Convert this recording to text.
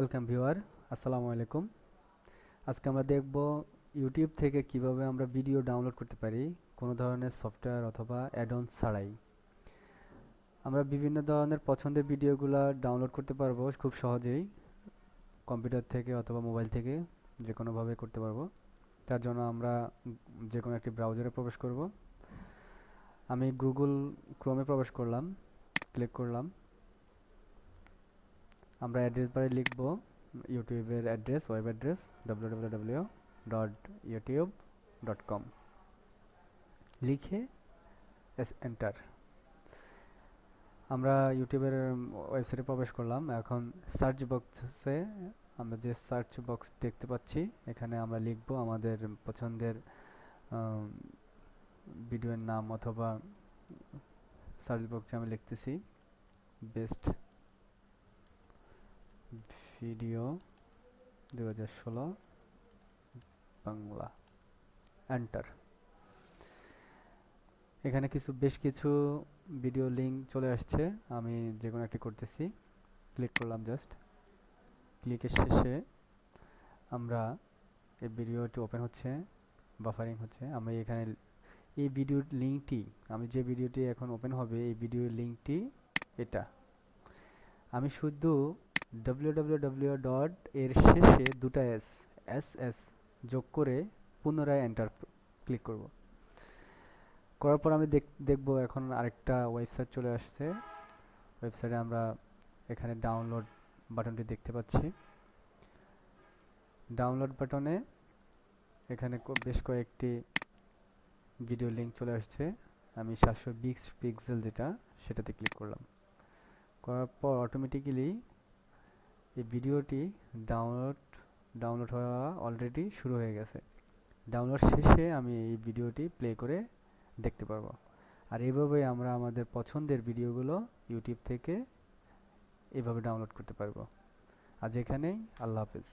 Welcome viewer, আসসালামু আলাইকুম। আজকে আমরা দেখব ইউটিউব থেকে কিভাবে আমরা ভিডিও ডাউনলোড করতে পারি কোনো ধরনের সফটওয়্যার অথবা অ্যাড-অনস ছাড়াই। আমরা বিভিন্ন ধরনের পছন্দের ভিডিওগুলো ডাউনলোড করতে পারবো খুব সহজেই, কম্পিউটার থেকে অথবা মোবাইল থেকে যে কোনোভাবে করতে পারবো। তার জন্য আমরা যে কোনো একটি ব্রাউজারে প্রবেশ করব। আমি গুগল ক্রোমে প্রবেশ করলাম, ক্লিক করলাম। আমরা অ্যাড্রেস বারে লিখব ইউটিউবের অ্যাড্রেস, ওয়েব অ্যাড্রেস www.youtube.com লিখে এন্টার। আমরা ইউটিউবের ওয়েবসাইটে প্রবেশ করলাম। এখন সার্চ বক্সে আমরা যে সার্চ বক্স দেখতে পাচ্ছি, এখানে আমরা লিখব আমাদের পছন্দের ভিডিওর নাম, অথবা সার্চ বক্সে আমি লিখতেছি বেস্ট ভিডিও 2016 বাংলা, এন্টার। এখানে বেশ কিছু ভিডিও লিঙ্ক চলে আসছে, আমি যে কোনো একটি করতেছি, ক্লিক করলাম। জাস্ট ক্লিকের শেষে আমরা এই ভিডিওটি ওপেন হচ্ছে, বাফারিং হচ্ছে। আমি এখানে এই ভিডিওর লিঙ্কটি, আমি যে ভিডিওটি এখন ওপেন হবে এই ভিডিওর লিঙ্কটি এটা। আমি শুধু www ডট এর শেষে দুটা এস যোগ করে পুনরায় এন্টার ক্লিক করব। করার পর আমি দেখব এখন আরেকটা ওয়েবসাইট চলে আসছে। ওয়েবসাইটে আমরা এখানে ডাউনলোড বাটনটি দেখতে পাচ্ছি। ডাউনলোড বাটনে এখানে বেশ কয়েকটি ভিডিও লিঙ্ক চলে আসছে। আমি 720 পিক্সেল যেটা, সেটাতে ক্লিক করলাম। করার পর অটোমেটিক্যালি এই ভিডিওটি ডাউনলোড হওয়া অলরেডি শুরু হয়ে গেছে। ডাউনলোড শেষে আমি এই ভিডিওটি প্লে করে দেখতে পারবো। আর এইভাবে আমরা আমাদের পছন্দের ভিডিওগুলো ইউটিউব থেকে এভাবে ডাউনলোড করতে পারবো। আজ এখানেই, আল্লাহ হাফেজ।